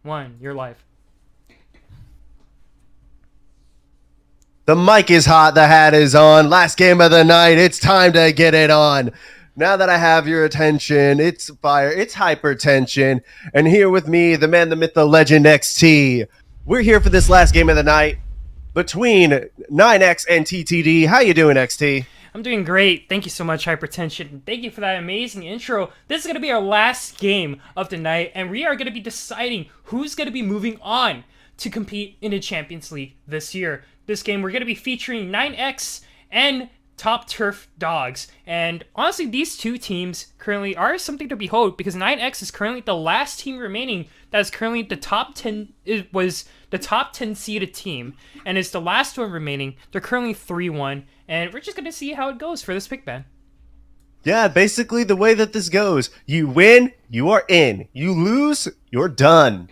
1, you're live. The mic is hot, the hat is on. Last game of the night. It's time to get it on. Now that I have your attention, it's fire, it's hypertension. And here with me, the man, the myth, the legend, XT. We're here for this last game of the night between 9X and TTD. How you doing, XT? I'm doing great. Thank you so much, Hypertension. Thank you for that amazing intro. This is going to be our last game of the night, and we are going to be deciding who's going to be moving on to compete in the Champions League this year. This game, we're going to be featuring 9X and Top Turf Dogs. And honestly, these two teams currently are something to behold because 9X is currently the last team remaining that is currently the top 10. It was the top 10 seeded team and is the last one remaining. They're currently 3-1, and we're just going to see how it goes for this pick ban. Yeah, basically the way that this goes. You win, you are in. You lose, you're done.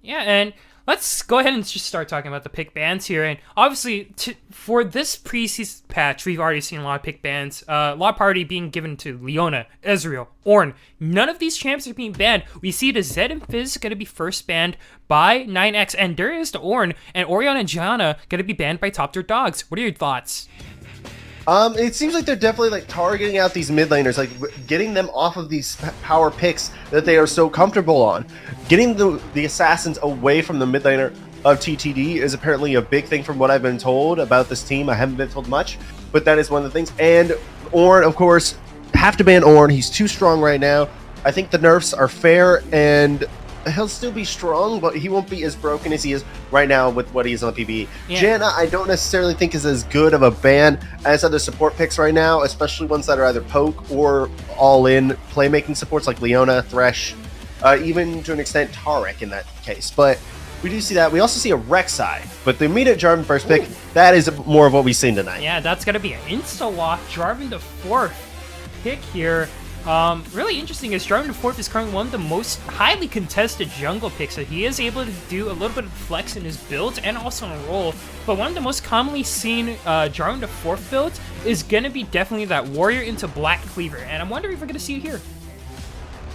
Yeah, and let's go ahead and just start talking about the pick bans here. And obviously, for this preseason patch, we've already seen a lot of pick bans. A lot of priority being given to Leona, Ezreal, Ornn. None of these champs are being banned. We see the Zed and Fizz going to be first banned by 9X, and there is the Ornn, and Orion and Gianna going to be banned by Top Tier Dogs. What are your thoughts? It seems like they're definitely targeting out these mid laners, getting them off of these power picks that they are so comfortable on. Getting the assassins away from the mid laner of TTD is apparently a big thing from what I've been told about this team. I haven't been told much, but that is one of the things. And Ornn, of course, have to ban Ornn. He's too strong right now. I think the nerfs are fair, and he'll still be strong, but he won't be as broken as he is right now with what he is on PvE. Yeah. Janna, I don't necessarily think is as good of a ban as other support picks right now, especially ones that are either poke or all-in playmaking supports like Leona, Thresh, even to an extent Tarek in that case. But we do see that. We also see a Rek'Sai, but the immediate Jarvan first pick, that is more of what we've seen tonight. Yeah, that's going to be an insta-lock. Jarvan the fourth pick here. Really interesting is Jarvan the fourth is currently one of the most highly contested jungle picks, so he is able to do a little bit of flex in his build and also on roll. But one of the most commonly seen Jarvan the fourth build is gonna be definitely that warrior into black cleaver, and I'm wondering if we're gonna see it here.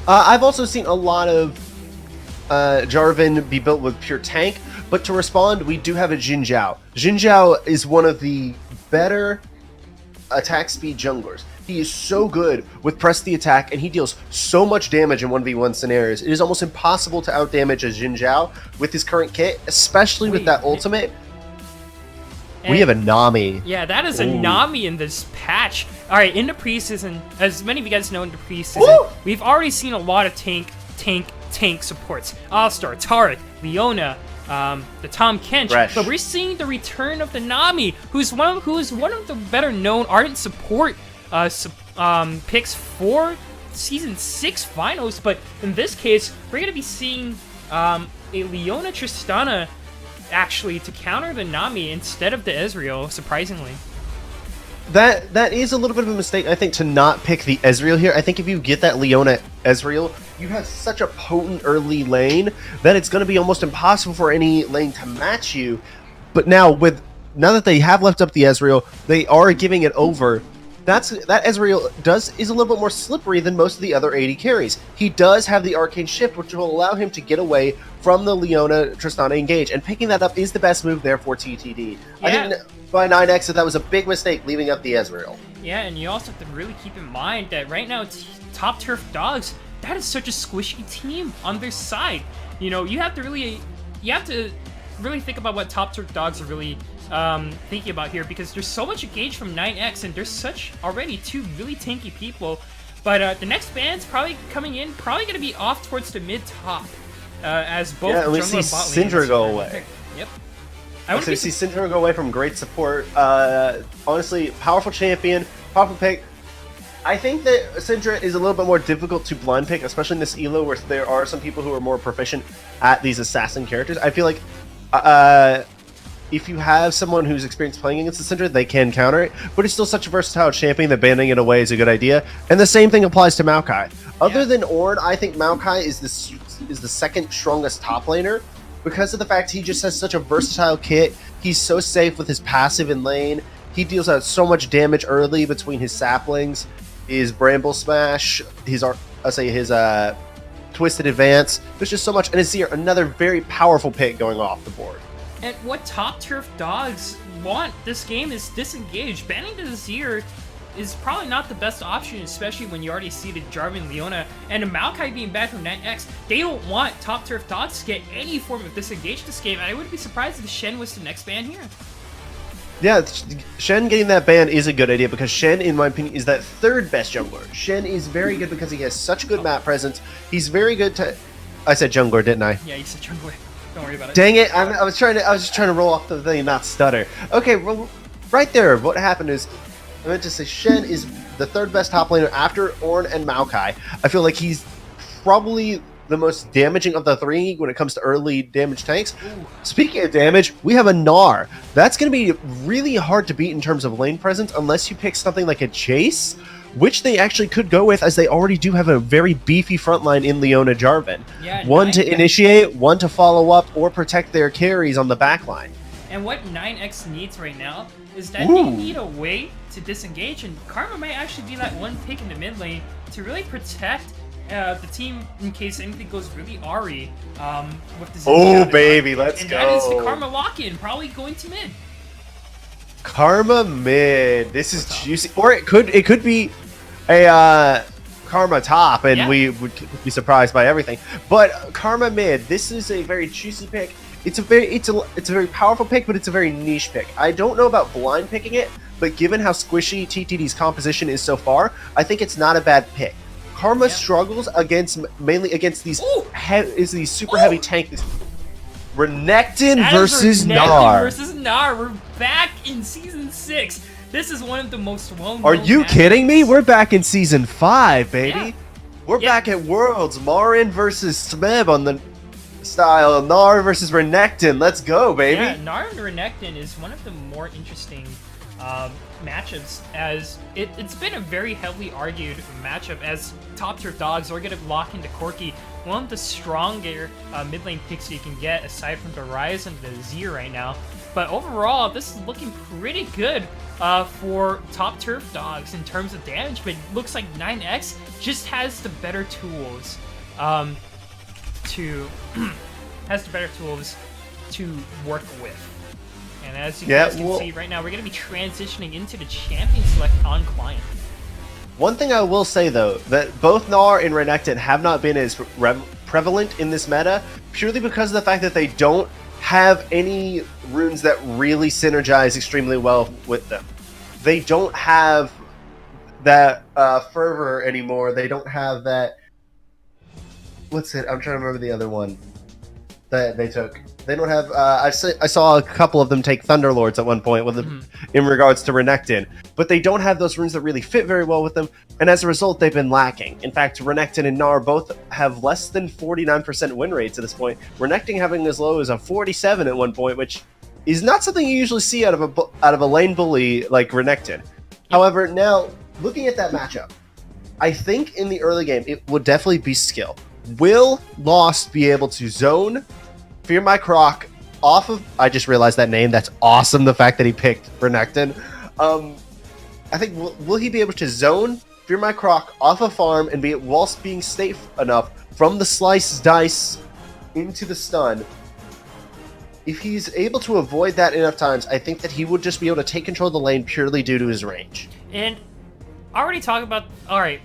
I've also seen a lot of Jarvan be built with pure tank, but to respond, we do have a Xin Zhao. Xin Zhao is one of the better attack speed junglers. He is so good with press the attack, and he deals so much damage in 1v1 scenarios. It is almost impossible to outdamage a Xin Zhao with his current kit, especially with that ultimate. And we have a Nami. Yeah, that is a Nami in this patch. All right, in the preseason, as many of you guys know, in the preseason, we've already seen a lot of tank supports. All-Star, Tarek, Leona, the Tom Kench, Fresh. But we're seeing the return of the Nami, who's one of the better known ardent support picks for Season 6 finals. But in this case, we're going to be seeing a Leona Tristana actually to counter the Nami instead of the Ezreal, surprisingly. That is a little bit of a mistake, I think, to not pick the Ezreal here. I think if you get that Leona Ezreal, you have such a potent early lane that it's going to be almost impossible for any lane to match you. But now that they have left up the Ezreal, they are giving it over. That Ezreal is a little bit more slippery than most of the other AD carries. He does have the Arcane Shift, which will allow him to get away from the Leona Tristana engage, and picking that up is the best move there for TTD. Yeah. I think by 9X that was a big mistake leaving up the Ezreal. Yeah, and you also have to really keep in mind that right now, Top Turf Dogs, that is such a squishy team on their side. You know, you have to really think about what Top Turf Dogs are really thinking about here, because there's so much engage from 9X, and there's such already two really tanky people. But the next band's probably coming in, probably going to be off towards the mid-top, as both and we jungle see and bot lanes Syndra go are away. picked. Yep. So you see Syndra go away from great support. Honestly, powerful champion, powerful pick. I think that Syndra is a little bit more difficult to blind pick, especially in this elo where there are some people who are more proficient at these assassin characters. I feel like if you have someone who's experienced playing against the Syndra, they can counter it, but it's still such a versatile champion that banning it away is a good idea. And the same thing applies to Maokai. Other than Ornn, I think Maokai is the second strongest top laner because of the fact he just has such a versatile kit. He's so safe with his passive in lane. He deals out so much damage early between his saplings, his Bramble Smash, his Twisted Advance. There's just so much. And Azir, another very powerful pick going off the board. And what Top Turf Dogs want this game is disengage. Banning the Azir is probably not the best option, especially when you already seeded Jarvan, Leona, and a Maokai being banned from 9X. They don't want Top Turf Dogs to get any form of disengage this game, and I wouldn't be surprised if Shen was the next ban here. Yeah, Shen getting that ban is a good idea because Shen, in my opinion, is that third best jungler. Shen is very good because he has such good map presence. He's very good to... I said jungler, didn't I? Yeah, you said jungler. Don't worry about it. Dang it! I was just trying to roll off the thing and not stutter. Okay, well, right there, what happened is I meant to say Shen is the third best top laner after Ornn and Maokai. I feel like he's probably the most damaging of the three when it comes to early damage tanks. Ooh. Speaking of damage, we have a Gnar. That's going to be really hard to beat in terms of lane presence unless you pick something like a Chase, which they actually could go with as they already do have a very beefy frontline in Leona Jarvan. Yeah, one to initiate, one to follow up, or protect their carries on the backline. And what 9X needs right now is that they need a way to disengage, and Karma might actually be that one pick in the mid lane to really protect the team in case anything goes really Ari with the Oh baby, let's go. And that is the Karma lock-in, probably going to mid. Karma mid. This is juicy. Or it could be a Karma top, and we would be surprised by everything. But Karma mid. This is a very juicy pick. It's a very powerful pick, but it's a very niche pick. I don't know about blind picking it, but given how squishy TTD's composition is so far, I think it's not a bad pick. Karma struggles mainly against these these super heavy tanks. Renekton versus Gnar. Versus Gnar. We're back in season 6. This is one of the most well-known. Are you kidding me? We're back in season 5, baby. Yeah. We're back at Worlds. Marin versus Smeb on the style. Gnar versus Renekton. Let's go, baby. Yeah, Gnar and Renekton is one of the more interesting matchups, as it's been a very heavily argued matchup, as Top Tier Dogs are going to lock into Corki, one of the stronger mid lane picks you can get aside from the Rise and the Azir right now. But overall, this is looking pretty good for Top Turf Dogs in terms of damage, but it looks like 9X just has the better tools to work with. And as you guys can see right now, we're going to be transitioning into the champion select on client. One thing I will say, though, that both Gnar and Renekton have not been as prevalent in this meta, purely because of the fact that they don't have any runes that really synergize extremely well with them. They don't have that fervor anymore. They don't have that... What's it? I'm trying to remember the other one that they took. They don't have... I saw a couple of them take Thunderlords at one point with in regards to Renekton, but they don't have those runes that really fit very well with them, and as a result, they've been lacking. In fact, Renekton and Gnar both have less than 49% win rates at this point. Renekton having as low as a 47 at one point, which is not something you usually see out of a lane bully like Renekton. However, now, looking at that matchup, I think in the early game, it would definitely be skill. Will Lost be able to zone Fear My Croc off of... I just realized that name. That's awesome, the fact that he picked Renekton. I think, will he be able to zone Fear My Croc off a farm and be whilst being safe enough from the slice dice into the stun? If he's able to avoid that enough times, I think that he would just be able to take control of the lane purely due to his range. And already talking about... Alright,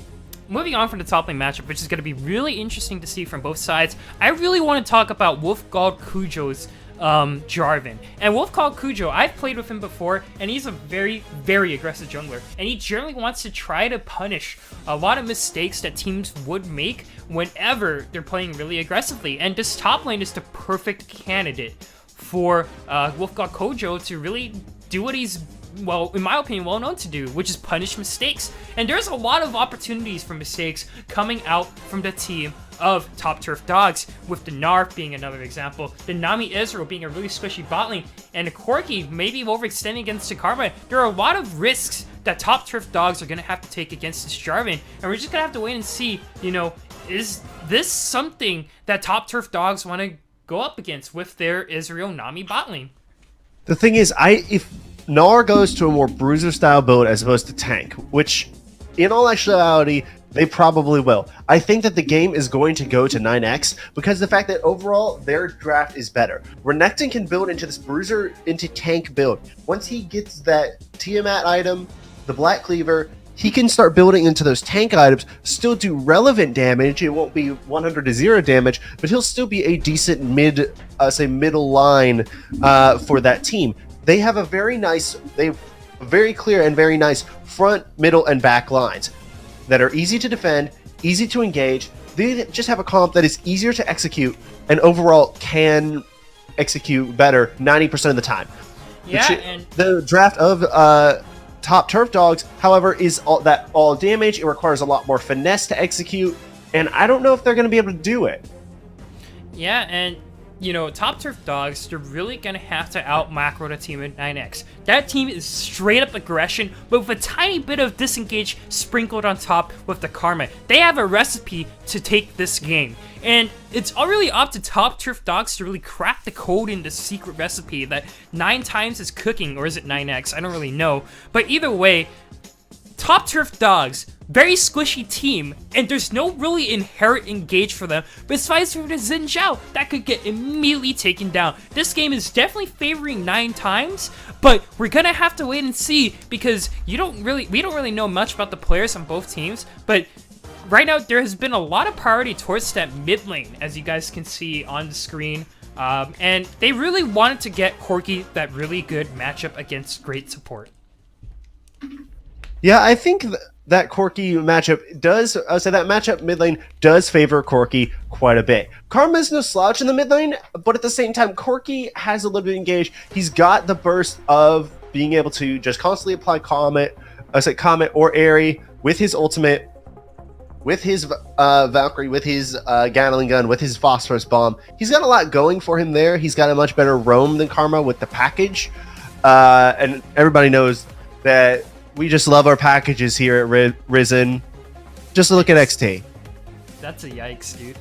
moving on from the top lane matchup, which is going to be really interesting to see from both sides, I really want to talk about Wolfgald Kujo's Jarvan. And Wolfgald Kujo, I've played with him before, and he's a very, very aggressive jungler. And he generally wants to try to punish a lot of mistakes that teams would make whenever they're playing really aggressively. And this top lane is the perfect candidate for Wolfgald Kujo to really do what he's, well, in my opinion, well known to do, which is punish mistakes. And there's a lot of opportunities for mistakes coming out from the team of Top Turf Dogs, with the Gnar being another example, the Nami Israel being a really squishy bot lane, and the Corki maybe overextending against the Karma. There are a lot of risks that Top Turf Dogs are going to have to take against this Jarvan, and we're just going to have to wait and see, you know, is this something that Top Turf Dogs want to go up against with their Israel Nami bot lane? The thing is, if Gnar goes to a more bruiser style build as opposed to tank, which in all actuality They probably will. I think that the game is going to go to 9x because the fact that overall their draft is better. Renekton can build into this bruiser into tank build. Once he gets that Tiamat item, the Black Cleaver, he can start building into those tank items, still do relevant damage. It won't be 100 to 0 damage, but he'll still be a decent middle line for that team. They have a very clear and very nice front, middle, and back lines that are easy to defend, easy to engage. They just have a comp that is easier to execute and overall can execute better 90% of the time. Yeah, and the draft of top turf dogs, however, is all damage. It requires a lot more finesse to execute, and I don't know if they're going to be able to do it. Yeah, and you know, top turf dogs, they're really gonna have to out macro the team at 9x. That team is straight up aggression, but with a tiny bit of disengage sprinkled on top with the karma. They have a recipe to take this game, and it's all really up to top turf dogs to really crack the code in the secret recipe that 9 times is cooking, or is it 9x? I don't really know, but either way, top turf dogs, very squishy team, and there's no really inherent engage for them besides for the Xin Zhao that could get immediately taken down. This game is definitely favoring 9 times, but we're gonna have to wait and see because we don't really know much about the players on both teams, but right now there has been a lot of priority towards that mid lane, as you guys can see on the screen. And they really wanted to get Corki that really good matchup against great support. Yeah, I think that Corki matchup does. I would say that matchup mid lane does favor Corki quite a bit. Karma's no slouch in the mid lane, but at the same time, Corki has a little bit of engage. He's got the burst of being able to just constantly apply Comet or Airy with his ultimate, with his Valkyrie, with his Gatling gun, with his Phosphorus Bomb. He's got a lot going for him there. He's got a much better roam than Karma with the package, and everybody knows that. We just love our packages here at Risen. Just look at XT. That's a yikes, dude.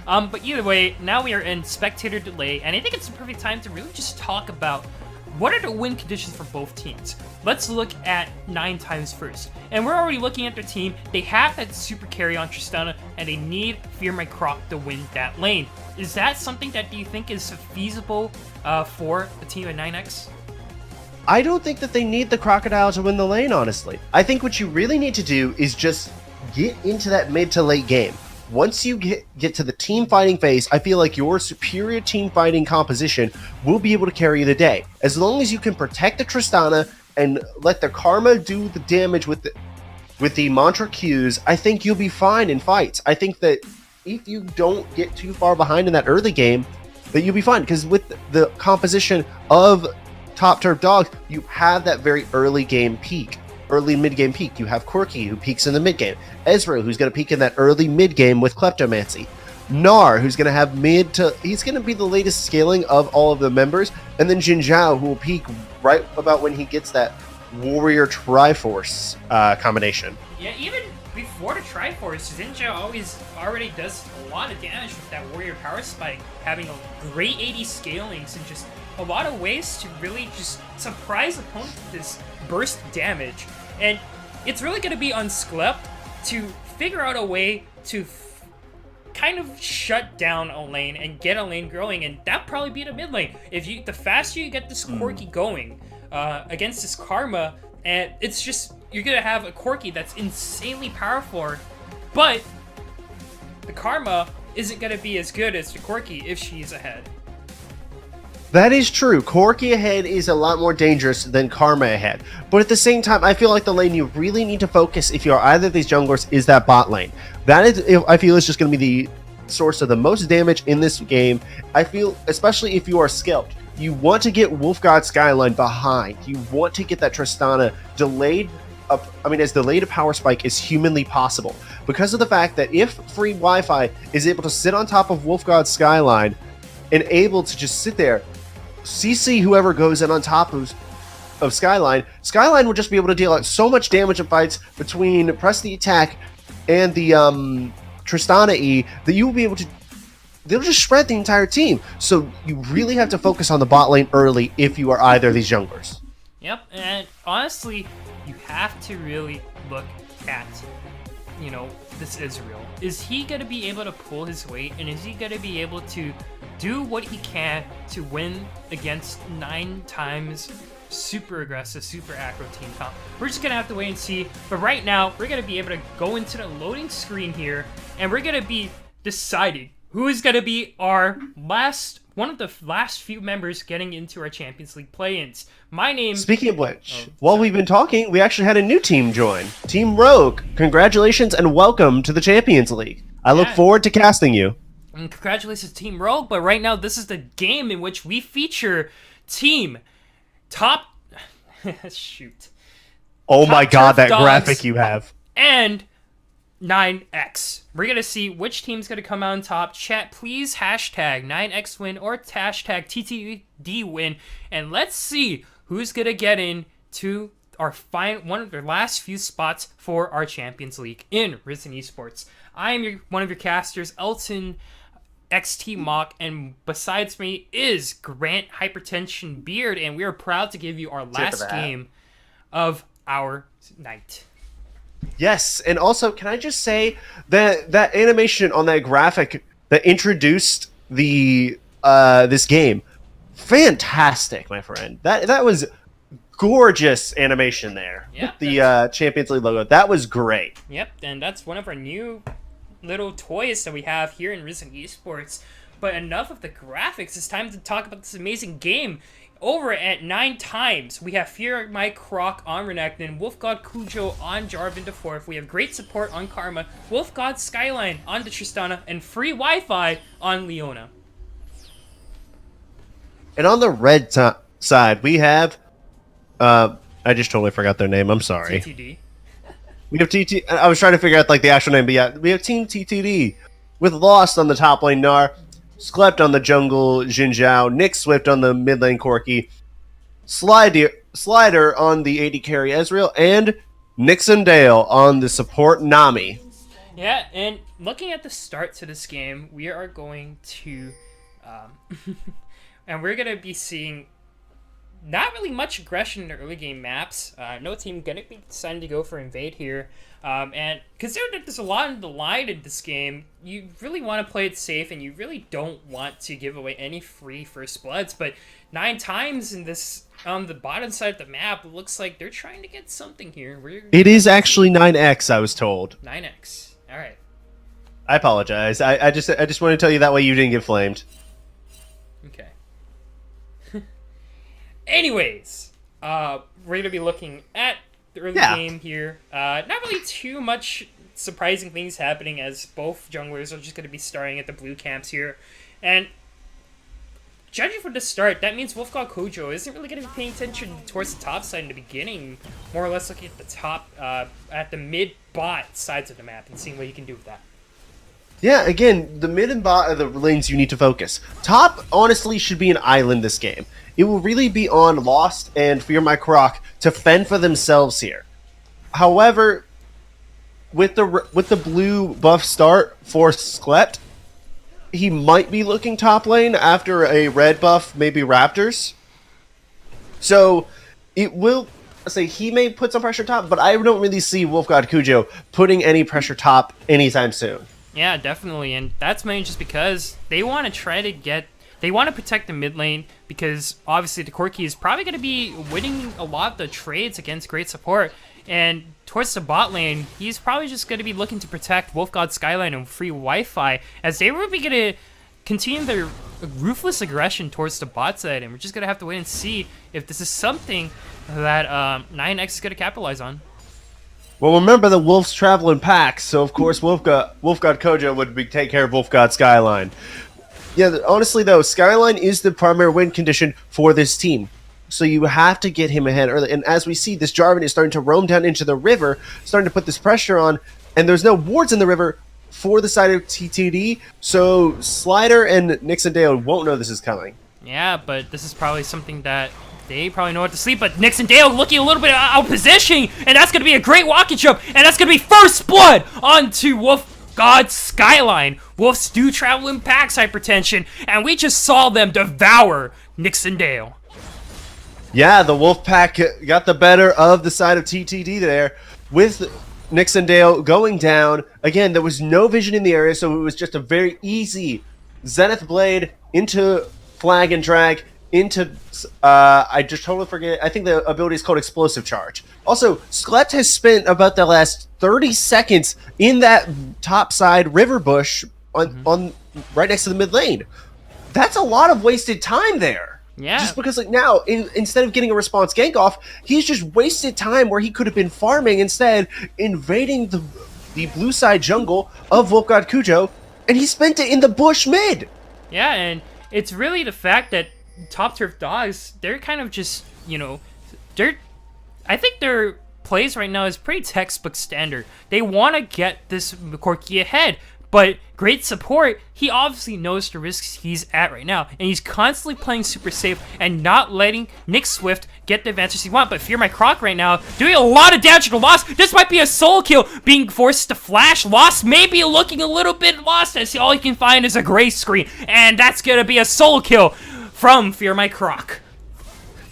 But either way, now we are in spectator delay, and I think it's the perfect time to really just talk about what are the win conditions for both teams. Let's look at 9 times first. And we're already looking at their team. They have that super carry on Tristana, and they need Fear My Croc to win that lane. Is that something that you think is feasible for the team at 9x? I don't think that they need the Crocodile to win the lane, honestly. I think what you really need to do is just get into that mid to late game. Once you get to the team fighting phase, I feel like your superior team fighting composition will be able to carry the day. As long as you can protect the Tristana and let the Karma do the damage with the Mantra Qs, I think you'll be fine in fights. I think that if you don't get too far behind in that early game, that you'll be fine. Because with the composition of top turf dogs, you have that very early mid game peak. You have Corki, who peaks in the mid game, Ezreal, who's going to peak in that early mid game with Kleptomancy, Gnar, who's going to have he's going to be the latest scaling of all of the members, and then Xin Zhao, who will peak right about when he gets that Warrior Triforce combination. Yeah, even before the Triforce, Xin Zhao already does a lot of damage with that Warrior Power Spike, having a great 80 scalings and just a lot of ways to really just surprise opponents with this burst damage. And it's really going to be on Sklep to figure out a way to kind of shut down a lane and get a lane growing, and that'd probably be the mid lane. The faster you get this Corki going against this Karma, and it's just, you're going to have a Corki that's insanely powerful, but the Karma isn't going to be as good as the Corki if she's ahead. That is true. Corki ahead is a lot more dangerous than Karma ahead. But at the same time, I feel like the lane you really need to focus if you're either of these junglers is that bot lane. That is, I feel, is just going to be the source of the most damage in this game. I feel, especially if you are scalped, you want to get Wolfgod Skyline behind. You want to get that Tristana delayed up, as delayed a power spike is humanly possible. Because of the fact that if free Wi-Fi is able to sit on top of Wolfgod Skyline and able to just sit there, CC whoever goes in on top of Skyline will just be able to deal out so much damage in fights between press the attack and the Tristana E that you will be able to, they'll just spread the entire team. So you really have to focus on the bot lane early if you are either of these junglers. Yep, and honestly, you have to really look at, you know, this Israel. Is he going to be able to pull his weight, and is he going to be able to do what he can to win against 9 times super aggressive, super aggro team comp? We're just going to have to wait and see. But right now, we're going to be able to go into the loading screen here, and we're going to be deciding who is going to be our one of the last few members getting into our Champions League play-ins. My name... Speaking of which, while we've been talking, we actually had a new team join. Team Rogue, congratulations and welcome to the Champions League. I look forward to casting you. And congratulations, Team Rogue, but right now this is the game in which we feature Team Top... Shoot. Oh Top my god, Turf that Dogs graphic you have. And 9X. We're going to see which team's going to come out on top. Chat, please hashtag 9X win or hashtag TTD win. And let's see who's going to get in to our one of their last few spots for our Champions League in Risen Esports. I am one of your casters, Elton XT Mock, and besides me is Grant Hypertension Beard, and we are proud to give you our last game of our night. Yes, and also, can I just say that that animation on that graphic that introduced the this game, fantastic, my friend. That was gorgeous animation there. Yeah, the Champions League logo. That was great. Yep, and that's one of our new little toys that we have here in Risen Esports. But enough of the graphics. It's time to talk about this amazing game. Over at 9 times, we have Fear Mike Croc on Renekton, Wolf God Cujo on Jarvan to 4th. We have great support on Karma, Wolf God Skyline on the Tristana, and free Wi-Fi on Leona. And on the red side, we have... I just totally forgot their name. I'm sorry. TTD. We have TT... I was trying to figure out like the actual name, but yeah, we have Team TTD with Lost on the top lane, Gnar, Sklept on the jungle, Xin Zhao, Nick Swift on the mid lane, Corki, Slider on the AD carry, Ezreal, and Nixon Dale on the support, Nami. Yeah, and looking at the start to this game, we are going to... and we're going to be seeing not really much aggression in the early game maps. No team going to be deciding to go for invade here. And considering that there's a lot on the line in this game, you really want to play it safe, and you really don't want to give away any free first bloods. But 9 times in this, on the bottom side of the map, it looks like they're trying to get something here. It is actually 9X, I was told. 9X. All right. I apologize. I just want to tell you that way you didn't get flamed. Okay. Anyways, we're going to be looking at the early game here. Not really too much surprising things happening, as both junglers are just going to be starting at the blue camps here. And judging from the start, that means Wolf God Kojo isn't really going to be paying attention towards the top side in the beginning. More or less looking at the top, at the mid-bot sides of the map and seeing what he can do with that. Yeah, again, the mid and bot are the lanes you need to focus. Top, honestly, should be an island this game. It will really be on Lost and Fear My Croc to fend for themselves here. However, with the blue buff start for Sklept, he might be looking top lane after a red buff, maybe Raptors. So, it will... say he may put some pressure top, but I don't really see Wolf God Cujo putting any pressure top anytime soon. Yeah, definitely, and that's mainly just because they want to try to get... They want to protect the mid lane, because obviously the Corki is probably going to be winning a lot of the trades against great support, and towards the bot lane, he's probably just going to be looking to protect Wolf God Skyline and free Wi-Fi, as they will be going to continue their ruthless aggression towards the bot side, and we're just going to have to wait and see if this is something that 9X is going to capitalize on. Well, remember the wolves travel in packs, so of course Wolf God Kojo would take care of Wolf God Skyline. Yeah, honestly though, Skyline is the primary win condition for this team. So you have to get him ahead early. And as we see, this Jarvan is starting to roam down into the river, starting to put this pressure on, and there's no wards in the river for the side of TTD, so Slider and Nixon Dale won't know this is coming. Yeah, but this is probably something that they probably know what to sleep, but Nixon Dale looking a little bit out of position, and that's going to be a great walking jump, and that's going to be first blood onto Wolf God Skyline. Wolves do travel in packs, Hypertension, and we just saw them devour Nixon Dale. Yeah, the Wolfpack got the better of the side of TTD there with Nixondale going down. Again, there was no vision in the area, so it was just a very easy Zenith Blade into Flag and Drag into, I just totally forget, I think the ability is called Explosive Charge. Also, Skelept has spent about the last 30 seconds in that top side river bush on right next to the mid lane. That's a lot of wasted time there. Yeah. Just because, like, now, instead of getting a response gank off, he's just wasted time where he could have been farming instead, invading the blue side jungle of Wolfgod Kujo, and he spent it in the bush mid. Yeah, and it's really the fact that Top Turf Dogs, they're kind of just, I think their plays right now is pretty textbook standard. They want to get this Corki ahead, but great support, he obviously knows the risks he's at right now, and he's constantly playing super safe and not letting Nick Swift get the advantage he wants. But Fear My Croc right now doing a lot of damage to Lost. This might be a solo kill, being forced to flash. Lost maybe looking a little bit lost as all he can find is a gray screen, and that's gonna be a solo kill from Fear My Croc.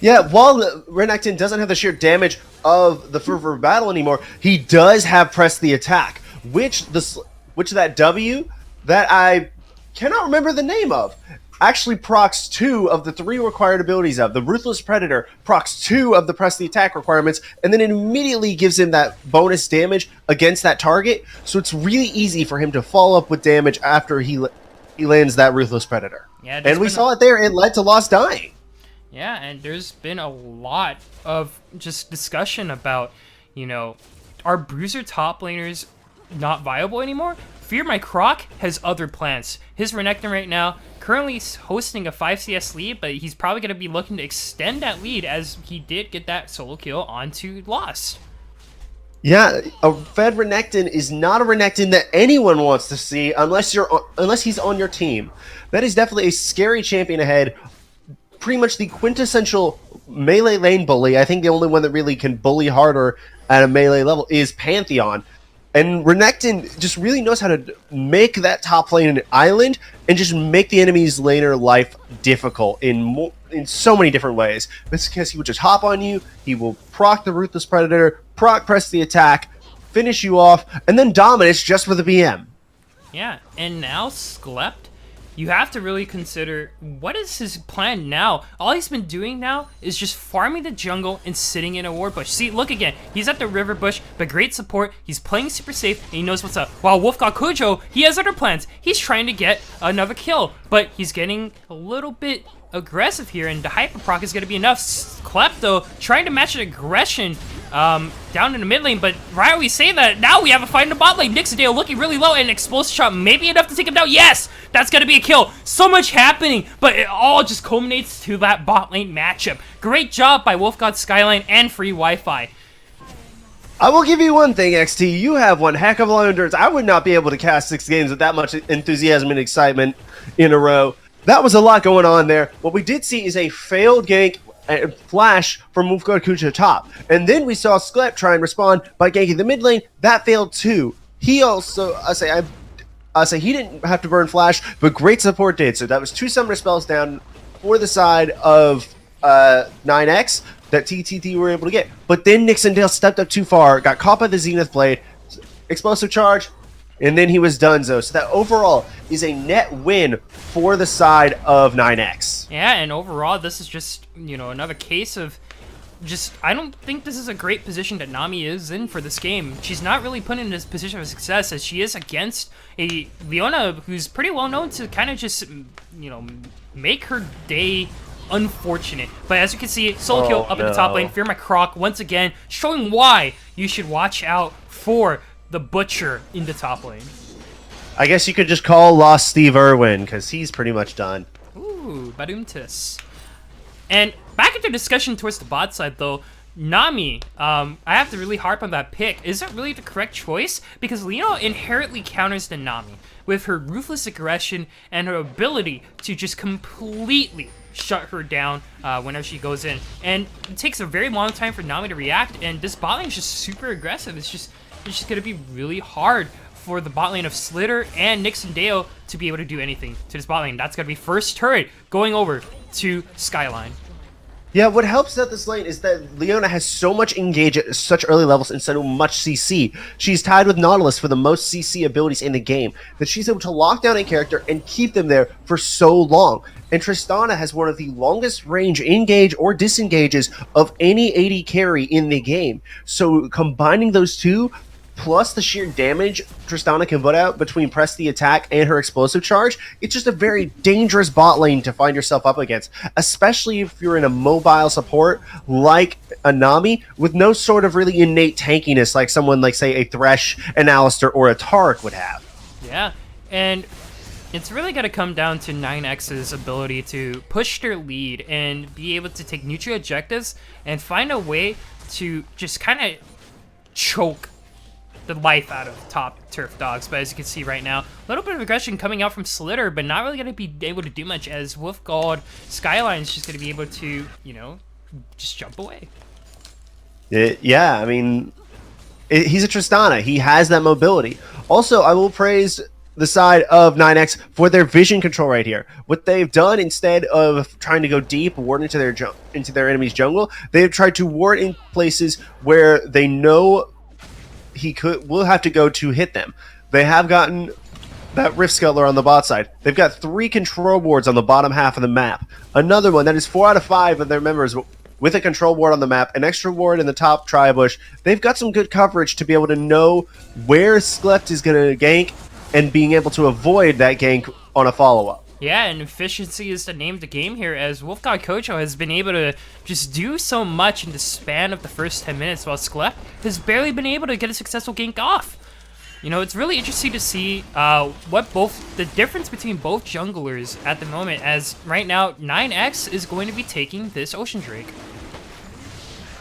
Yeah, while Renekton doesn't have the sheer damage of the Fervor Battle anymore, he does have Press the Attack, which that W that I cannot remember the name of actually procs 2 of the 3 required abilities of. The Ruthless Predator procs 2 of the Press the Attack requirements, and then it immediately gives him that bonus damage against that target, so it's really easy for him to follow up with damage after he lands that Ruthless Predator. Yeah, and we saw it there. It led to Lost dying. Yeah, and there's been a lot of just discussion about, are Bruiser top laners not viable anymore? Fear My Croc has other plans. His Renekton right now currently hosting a 5 CS lead, but he's probably going to be looking to extend that lead as he did get that solo kill onto Lost. Yeah, a fed Renekton is not a Renekton that anyone wants to see unless he's on your team. That is definitely a scary champion ahead. Pretty much the quintessential melee lane bully. I think the only one that really can bully harder at a melee level is Pantheon. And Renekton just really knows how to make that top lane an island and just make the enemy's laner life difficult in so many different ways. It's because he will just hop on you, he will proc the Ruthless Predator, press the attack, finish you off, and then dominates just with a BM. Yeah, and now Skelept, you have to really consider, what is his plan now? All he's been doing now is just farming the jungle and sitting in a ward bush. See, look again, he's at the river bush, but great support, he's playing super safe, and he knows what's up. While Wolfgod Kujo, he has other plans. He's trying to get another kill, but he's getting a little bit aggressive here, and the hyper proc is going to be enough. Klepto trying to match an aggression down in the mid lane, but right when we say that, now we have a fight in the bot lane. Nixondale looking really low, and an explosive shot maybe enough to take him down. Yes, that's going to be a kill. So much happening, but it all just culminates to that bot lane matchup. Great job by Wolfgod Skyline and free Wi-Fi. I will give you one thing, XT. You have one heck of a lot of endurance. I would not be able to cast 6 games with that much enthusiasm and excitement in a row. That was a lot going on there. What we did see is a failed gank and flash from Wolfgod Kujo top. And then we saw Skelept try and respond by ganking the mid lane. That failed too. He also, I say he didn't have to burn flash, but great support did. So that was 2 summoner spells down for the side of 9X that TTD were able to get. But then Nixondale stepped up too far, got caught by the Zenith Blade, explosive charge, and then he was donezo. So that overall is a net win for the side of 9X. Yeah, and overall, this is just, another case of just, I don't think this is a great position that Nami is in for this game. She's not really put in this position of success as she is against a Leona who's pretty well known to kind of just, make her day unfortunate. But as you can see, solo kill up in the top lane. Fear My Croc once again showing why you should watch out for the Butcher in the top lane. I guess you could just call Lost Steve Irwin, because he's pretty much done. Ooh, Badumtis. And back into discussion towards the bot side, though, Nami, I have to really harp on that pick. Is it really the correct choice? Because Leona inherently counters the Nami with her ruthless aggression and her ability to just completely shut her down whenever she goes in. And it takes a very long time for Nami to react, and this bot lane is just super aggressive. It's just going to be really hard for the bot lane of Slitter and Nixondale to be able to do anything to this bot lane. That's going to be first turret going over to Skyline. Yeah, what helps out this lane is that Leona has so much engage at such early levels and so much CC. She's tied with Nautilus for the most CC abilities in the game, that she's able to lock down a character and keep them there for so long. And Tristana has one of the longest range engage or disengages of any AD carry in the game. So combining those two, plus the sheer damage Tristana can put out between press the attack and her explosive charge, it's just a very dangerous bot lane to find yourself up against, especially if you're in a mobile support like a Nami with no sort of really innate tankiness like someone like, say, a Thresh, an Alistar, or a Taric would have. Yeah, and it's really going to come down to 9X's ability to push their lead and be able to take neutral objectives and find a way to just kind of choke the life out of top turf dogs. But as you can see right now, a little bit of aggression coming out from Slitter, but not really going to be able to do much, as Wolfgold Skyline's just going to be able to, you know, just jump away. Yeah, I mean, he's a Tristana. He has that mobility. Also, I will praise the side of 9X for their vision control right here. What they've done, instead of trying to go deep, ward into their enemy's jungle, they've tried to ward in places where they know will have to go to hit them. They have gotten that Rift Scuttler on the bot side. They've got 3 control wards on the bottom half of the map. Another one that is 4 out of 5 of their members with a control ward on the map, an extra ward in the top tri-bush. They've got some good coverage to be able to know where Sklept is going to gank and being able to avoid that gank on a follow-up. Yeah, and efficiency is the name of the game here, as Wolfgod Kocho has been able to just do so much in the span of the first 10 minutes, while Sklept has barely been able to get a successful gank off. You know, it's really interesting to see the difference between both junglers at the moment, as right now 9X is going to be taking this Ocean Drake.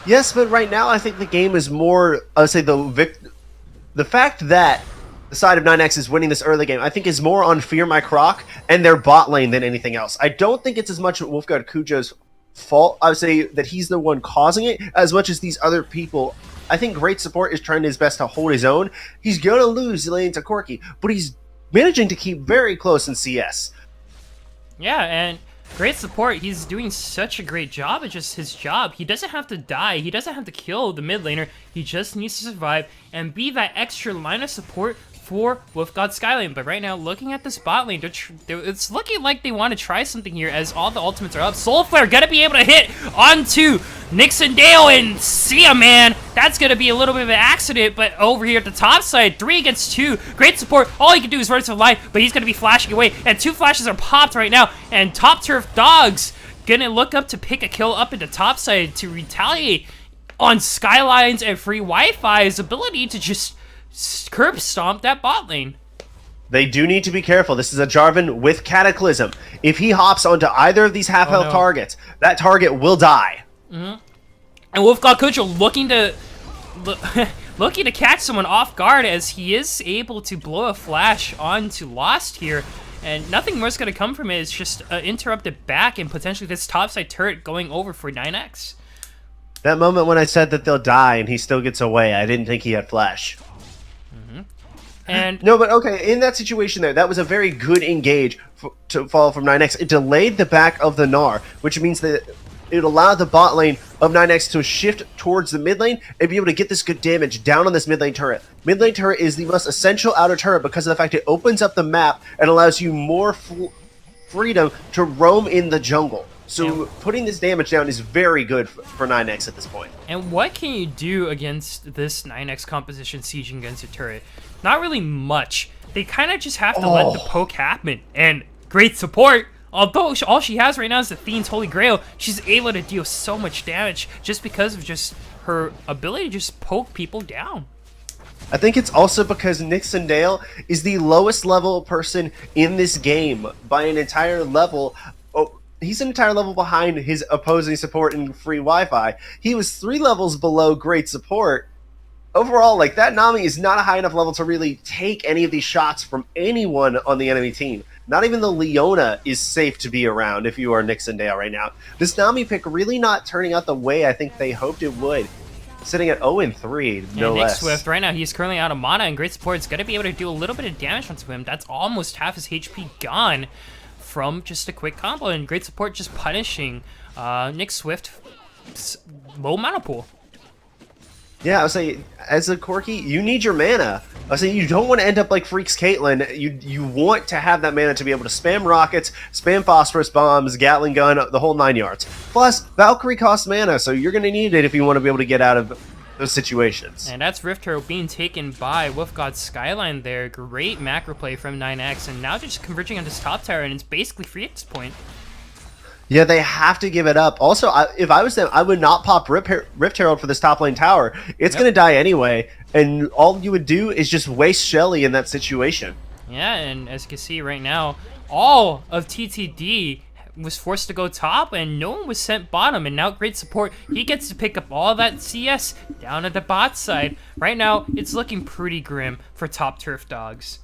Yes, but right now I think the game is more, I would say the fact that the side of 9X is winning this early game, I think, is more on Fear My Croc and their bot lane than anything else. I don't think it's as much Wolfgard Kujo's fault. I would say that he's the one causing it as much as these other people. I think Great Support is trying his best to hold his own. He's going to lose lane to Corki, but he's managing to keep very close in CS. Yeah, and Great Support, he's doing such a great job at just his job. He doesn't have to die. He doesn't have to kill the mid laner. He just needs to survive and be that extra line of support for Wolfgod Skyline. But right now, looking at this bot lane, it's looking like they want to try something here, as all the ultimates are up. Soulflare gonna be able to hit onto Nixon Dale, and see ya, man. That's gonna be a little bit of an accident, but over here at the top side, 3 against 2. Great support. All he can do is run to the line, but he's gonna be flashing away, and 2 flashes are popped right now, and Top Turf Dogs gonna look up to pick a kill up into top side to retaliate on Skylines and Free Wi-Fi's ability to just curb stomp that bot lane. They do need to be careful. This is a Jarvan with Cataclysm. If he hops onto either of these half-health targets, that target will die. And Wolfgod Kucho looking to catch someone off guard, as he is able to blow a flash onto Lost here. And nothing more is going to come from it. It's just an interrupted back and potentially this topside turret going over for 9X. That moment when I said that they'll die and he still gets away, I didn't think he had flash. And no, but okay, in that situation there, that was a very good engage to fall from 9X. It delayed the back of the Gnar, which means that it allowed the bot lane of 9X to shift towards the mid lane and be able to get this good damage down on this mid lane turret. Mid lane turret is the most essential outer turret because of the fact it opens up the map and allows you more freedom to roam in the jungle. So putting this damage down is very good for 9X at this point. And what can you do against this 9X composition sieging against a turret? Not really much. They kind of just have to let the poke happen. And Great Support, although all she has right now is the Fiend's Holy Grail, she's able to deal so much damage just because of just her ability to just poke people down. I think it's also because Nixon Dale is the lowest level person in this game by an entire level. He's an entire level behind his opposing support in Free Wi-Fi. He was 3 levels below Great Support. Overall, like, that Nami is not a high enough level to really take any of these shots from anyone on the enemy team. Not even the Leona is safe to be around if you are Nixon Dale right now. This Nami pick really not turning out the way I think they hoped it would. Sitting at 0-3, no Nick less. Swift, right now, he's currently out of mana, and Great Support is going to be able to do a little bit of damage onto him. That's almost half his HP gone from just a quick combo, and Great Support just punishing Nick Swift, low mana pool. Yeah, I was saying, as a Corki, you need your mana. I was saying, you don't want to end up like Freaks Caitlyn. You want to have that mana to be able to spam rockets, spam phosphorus bombs, Gatling gun, the whole 9 yards. Plus, Valkyrie costs mana, so you're going to need it if you want to be able to get out of those situations. And that's Rift Herald being taken by Wolf God Skyline there. Great macro play from 9X, and now they're just converging on this top tower, and it's basically free at this point. Yeah, they have to give it up. Also, if I was them, I would not pop Rift Herald for this top lane tower. It's going to die anyway, and all you would do is just waste Shelly in that situation. Yeah, and as you can see right now, all of TTD was forced to go top, and no one was sent bottom, and now great support. He gets to pick up all that CS down at the bot side. Right now, it's looking pretty grim for top turf dogs.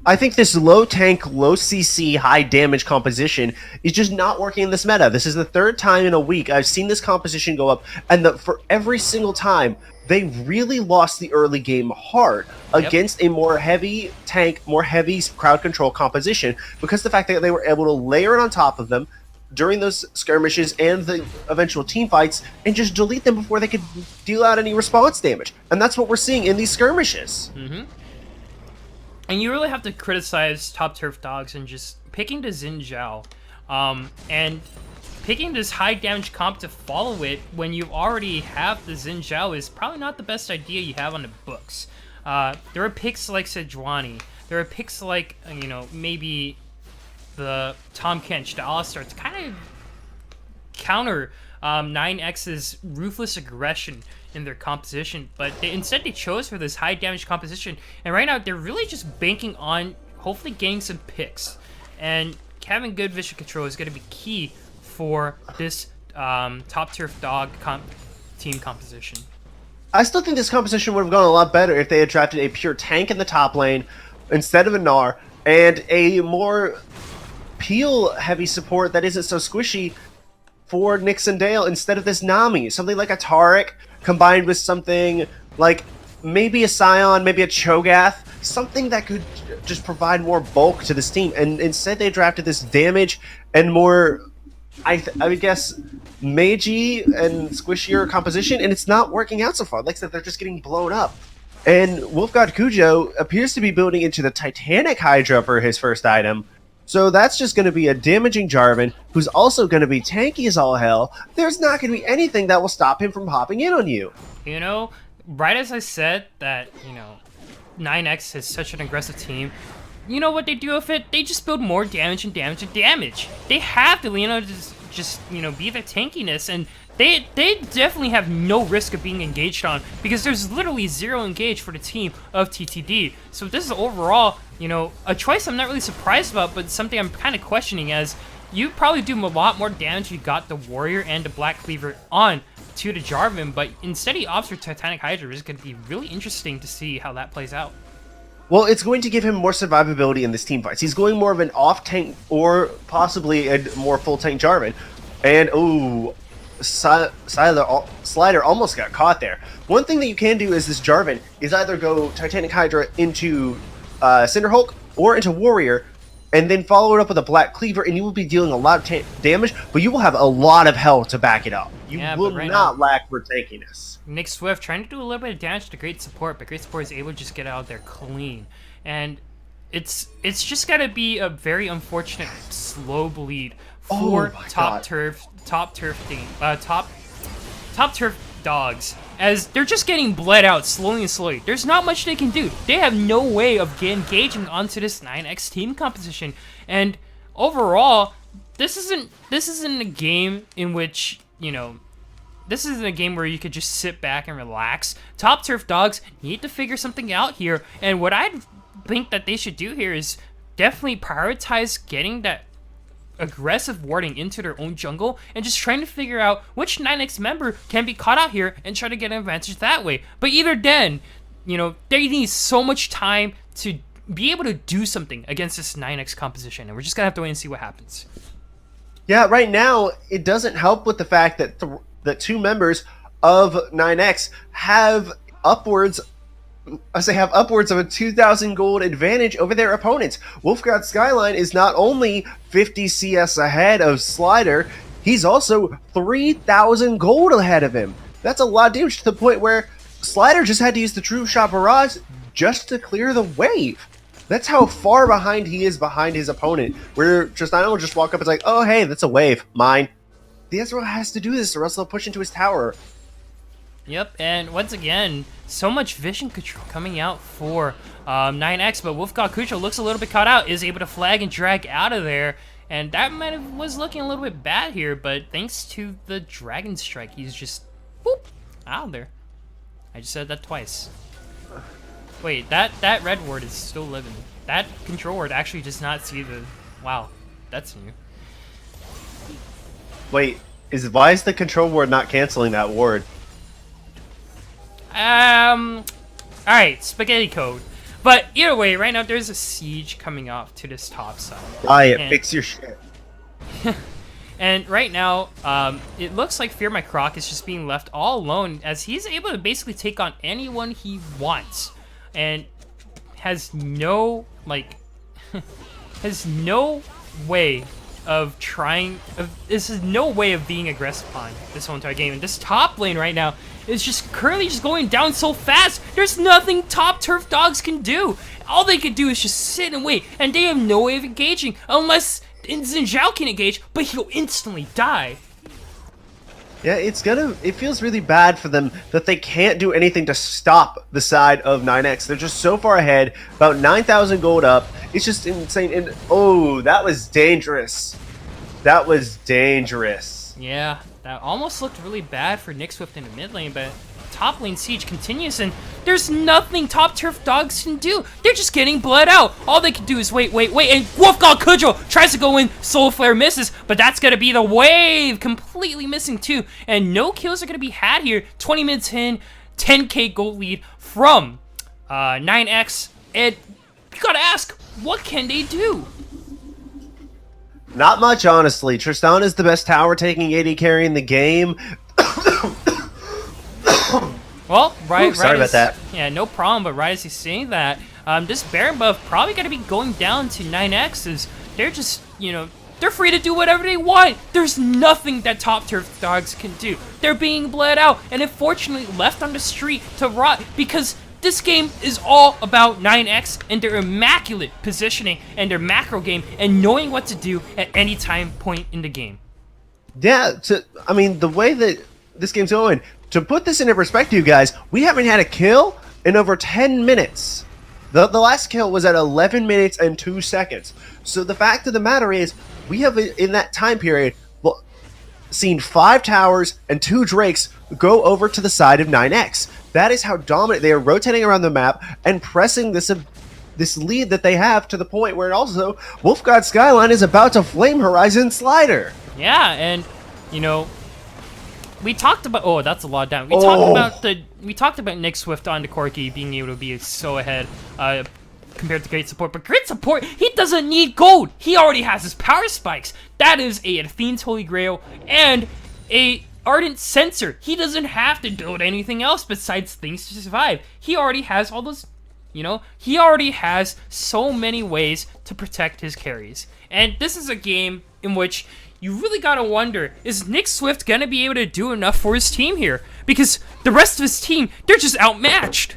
I think this low tank, low CC, high damage composition is just not working in this meta. This is the third time in a week I've seen this composition go up, and for every single time, they really lost the early game hard against a more heavy tank, more heavy crowd control composition, because the fact that they were able to layer it on top of them during those skirmishes and the eventual team fights and just delete them before they could deal out any response damage. And that's what we're seeing in these skirmishes. And you really have to criticize top turf dogs and just picking the Xin Zhao, and picking this high damage comp to follow it when you already have the Xin Zhao is probably not the best idea you have on the books. There are picks like Sejuani, there are picks like, you know, maybe the Tom Kench, the All-Star, to kind of counter 9X's ruthless aggression in their composition, but instead they chose for this high damage composition, and right now they're really just banking on hopefully getting some picks, and having good vision control is going to be key for this top turf dog team composition. I still think this composition would have gone a lot better if they had drafted a pure tank in the top lane instead of a Gnar, and a more peel heavy support that isn't so squishy for Nyx and Dale instead of this Nami. Something like a Taric combined with something like maybe a Scion, maybe a Cho'Gath, something that could just provide more bulk to this team. And instead they drafted this damage and more, I would guess, magey and squishier composition, and it's not working out so far. Like I said, they're just getting blown up. And Wolfgod Cujo appears to be building into the Titanic Hydra for his first item, so that's just going to be a damaging Jarvan, who's also going to be tanky as all hell. There's not going to be anything that will stop him from hopping in on you. You know, right as I said that, you know, 9X is such an aggressive team, you know what they do with it? They just build more damage and damage and damage. They have to, you know, just you know, be their tankiness, and they definitely have no risk of being engaged on, because there's literally zero engage for the team of TTD. So this is overall, you know, a choice I'm not really surprised about, but something I'm kind of questioning, as you probably do a lot more damage if you got the Warrior and the Black Cleaver on to the Jarvan, but instead he opts for Titanic Hydra. It's going to be really interesting to see how that plays out. Well, it's going to give him more survivability in this team fights. He's going more of an off-tank or possibly a more full-tank Jarvan. And, ooh, Slider almost got caught there. One thing that you can do is this Jarvan is either go Titanic Hydra into Cinderhulk or into Warrior, and then follow it up with a Black Cleaver, and you will be dealing a lot of damage, but you will have a lot of health to back it up. You will not lack for tankiness. Nick Swift trying to do a little bit of damage to Great Support, but Great Support is able to just get out of there clean. And it's just gotta be a very unfortunate slow bleed for top turf dogs, as they're just getting bled out slowly and slowly. There's not much they can do. They have no way of engaging onto this 9X team composition. And overall, this isn't a game in which, you know, this isn't a game where you could just sit back and relax. Top turf dogs need to figure something out here, and what I think that they should do here is definitely prioritize getting that aggressive warding into their own jungle, and just trying to figure out which 9X member can be caught out here and try to get an advantage that way. But either then, you know, they need so much time to be able to do something against this 9X composition, and we're just gonna have to wait and see what happens. Yeah, right now, it doesn't help with the fact that the two members of 9X have upwards of a 2,000 gold advantage over their opponents. Wolfgod Skyline is not only 50 CS ahead of Slider, he's also 3,000 gold ahead of him. That's a lot of damage to the point where Slider just had to use the True Shot Barrage just to clear the wave. That's how far behind he is behind his opponent. Where Tristana will just walk up and like, oh hey, that's a wave, mine. The Ezreal has to do this or else they'll push into his tower. Yep, and once again, so much vision control coming out for 9X, but Wolfgod Kucho looks a little bit caught out, is able to flag and drag out of there, and that was looking a little bit bad here, but thanks to the Dragon Strike, he's just, boop, out of there. I just said that twice. Wait, that red ward is still living. That control ward actually does not see the, wow, that's new. Wait, why is the control ward not canceling that ward? Alright, spaghetti code. But either way, right now there's a siege coming off to this top side. Riot, fix your shit. And right now, it looks like Fear My Croc is just being left all alone as he's able to basically take on anyone he wants. And has no, like, has no way of trying, this is no way of being aggressive on this whole entire game. And this top lane right now is just currently just going down so fast. There's nothing top turf dogs can do. All they can do is just sit and wait, and they have no way of engaging unless Xin Zhao can engage, but he'll instantly die. Yeah, it feels really bad for them that they can't do anything to stop the side of 9X. They're just so far ahead, about 9,000 gold up. It's just insane. And oh, that was dangerous. That was dangerous. Yeah, that almost looked really bad for Nick Swift in the mid lane, but top lane siege continues, and there's nothing top turf dogs can do. They're just getting bled out. All they can do is wait, and Wolfgod Kujo tries to go in, Soul Flare misses, but that's gonna be the wave, completely missing too, and no kills are gonna be had here. 20 minutes in, 10k gold lead from 9X, and you gotta ask, what can they do? Not much, honestly. Tristana is the best tower taking AD carry in the game. Well, right. Sorry about that. Yeah, no problem. But right as he's saying that, this Baron buff probably going to be going down to 9X. Is they're just, they're free to do whatever they want. There's nothing that top turf dogs can do. They're being bled out and unfortunately left on the street to rot because this game is all about 9X and their immaculate positioning and their macro game and knowing what to do at any time point in the game. Yeah, I mean, the way that this game's going, to put this into perspective, guys, we haven't had a kill in over 10 minutes. The last kill was at 11 minutes and 2 seconds. So the fact of the matter is, we have, in that time period, seen 5 towers and 2 drakes go over to the side of 9X. That is how dominant they are, rotating around the map and pressing this lead that they have to the point where also Wolfgod Skyline is about to flame Horizon Slider. Yeah, and we talked about, oh, that's a lot down. We talked about Nick Swift on the Corki being able to be so ahead compared to Great Support, but Great Support, he doesn't need gold. He already has his power spikes. That is a Fiend's Holy Grail and a Ardent Sensor. He doesn't have to build anything else besides things to survive. He already has all those, he already has so many ways to protect his carries. And this is a game in which you really gotta wonder, is Nick Swift gonna be able to do enough for his team here? Because the rest of his team, they're just outmatched.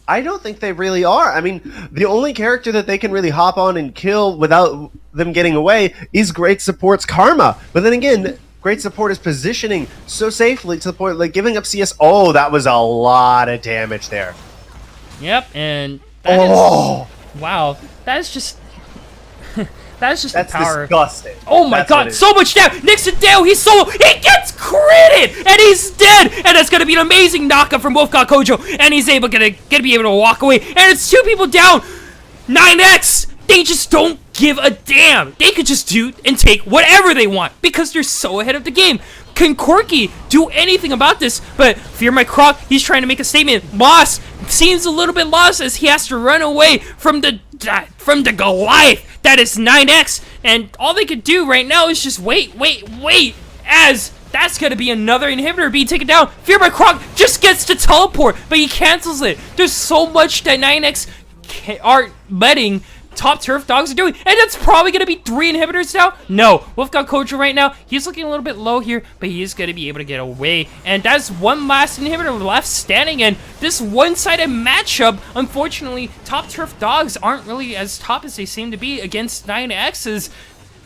I don't think they really are. I mean, the only character that they can really hop on and kill without them getting away is Great Support's Karma. But then again, Great Support is positioning so safely to the point, like, giving up CS. Oh, that was a lot of damage there. Yep, and that is... Wow, that is just... That's the power. Disgusting. Oh my god, so much damage! Nixon Dale, he gets critted! And he's dead! And that's gonna be an amazing knockup from Wolfgod Kojo. And he's gonna be able to walk away. And it's 2 people down! 9X! They just don't give a damn. They could just do and take whatever they want because they're so ahead of the game. Can Corki do anything about this? But Fear My Croc, he's trying to make a statement. Moss seems a little bit lost as he has to run away from the Goliath that is 9X, and all they could do right now is just wait, as that's gonna be another inhibitor being taken down. Fear My Croc just gets to teleport, but he cancels it. There's so much that 9X aren't letting top turf dogs are doing. And that's probably going to be 3 inhibitors now. No, we've got Kojo right now. He's looking a little bit low here, but he is going to be able to get away. And that's one last inhibitor left standing. And this one-sided matchup, unfortunately, top turf dogs aren't really as top as they seem to be against 9X's.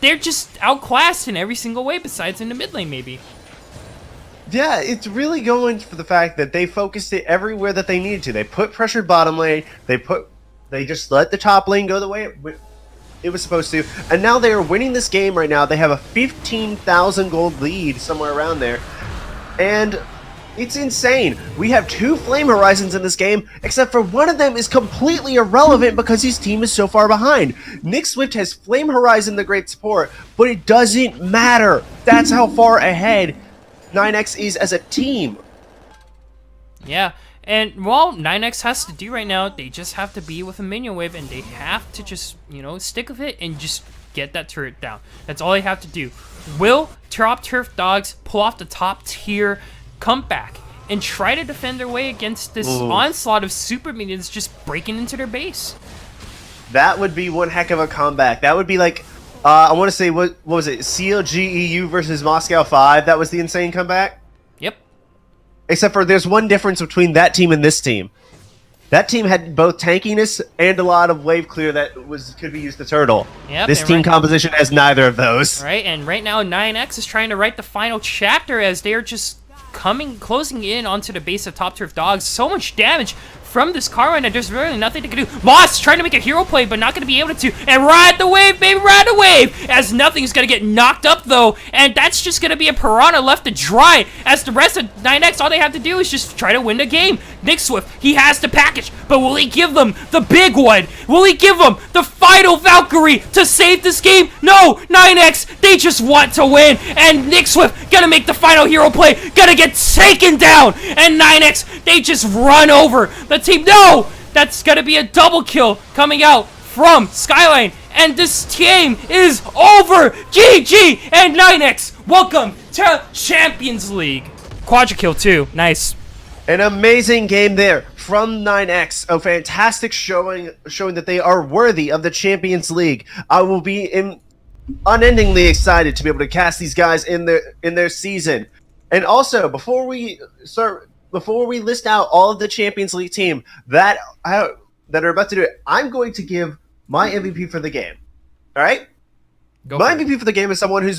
They're just outclassed in every single way besides in the mid lane, maybe. Yeah, it's really going for the fact that they focused it everywhere that they needed to. They put pressure bottom lane. They just let the top lane go the way it was supposed to. And now they are winning this game right now. They have a 15,000 gold lead somewhere around there. And it's insane. We have 2 Flame Horizons in this game, except for one of them is completely irrelevant because his team is so far behind. Nick Swift has Flame Horizon, the great support, but it doesn't matter. That's how far ahead 9X is as a team. Yeah, and all 9X has to do right now, they just have to be with a minion wave, and they have to just, stick with it and just get that turret down. That's all they have to do. Will top turf dogs pull off the top tier comeback and try to defend their way against this onslaught of super minions just breaking into their base? That would be one heck of a comeback. That would be like, I want to say, what was it? CLGEU versus Moscow 5. That was the insane comeback? Yep. Except for there's one difference between that team and this team. That team had both tankiness and a lot of wave clear that could be used to turtle. Yep, this team composition has neither of those. Right, and right now 9X is trying to write the final chapter as they are just closing in onto the base of top turf dogs. So much damage from this car run, and there's really nothing they can do. Moss trying to make a hero play, but not going to be able to. And ride the wave, baby, ride the wave! As nothing's going to get knocked up, though. And that's just going to be a Piranha left to dry. As the rest of 9X, all they have to do is just try to win the game. Nick Swift, he has the package, but will he give them the big one? Will he give them the final Valkyrie to save this game? No! 9X, they just want to win. And Nick Swift gonna make the final hero play, gonna get taken down. And 9X, they just run over the team. No! That's gonna be a double kill coming out from Skyline. And this game is over. GG! And 9X, welcome to Champions League. Quadra kill too. Nice. An amazing game there from 9X. A fantastic showing that they are worthy of the Champions League. I will be unendingly excited to be able to cast these guys in their season. And also, before we list out all of the Champions League team that are about to do it, I'm going to give my MVP for the game. All right? My MVP for the game is someone who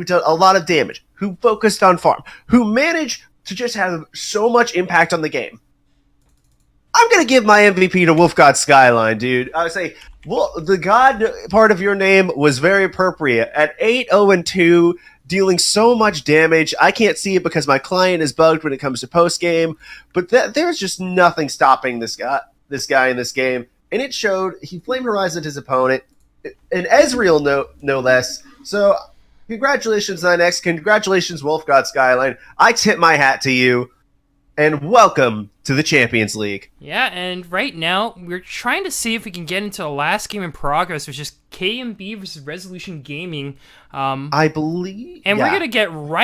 did a lot of damage, who focused on farm, who managed to just have so much impact on the game. I'm going to give my MVP to Wolf God Skyline, dude. I would say, well, the God part of your name was very appropriate. At 8-0-2, dealing so much damage. I can't see it because my client is bugged when it comes to post-game, but there's just nothing stopping this guy in this game. And it showed. He Flame Horizoned his opponent, and Ezreal no less. So congratulations, 9X. Congratulations, Wolf God Skyline. I tip my hat to you. And welcome to the Champions League. Yeah, and right now, we're trying to see if we can get into the last game in progress, which is KMB versus Resolution Gaming. I believe. And we're going to get right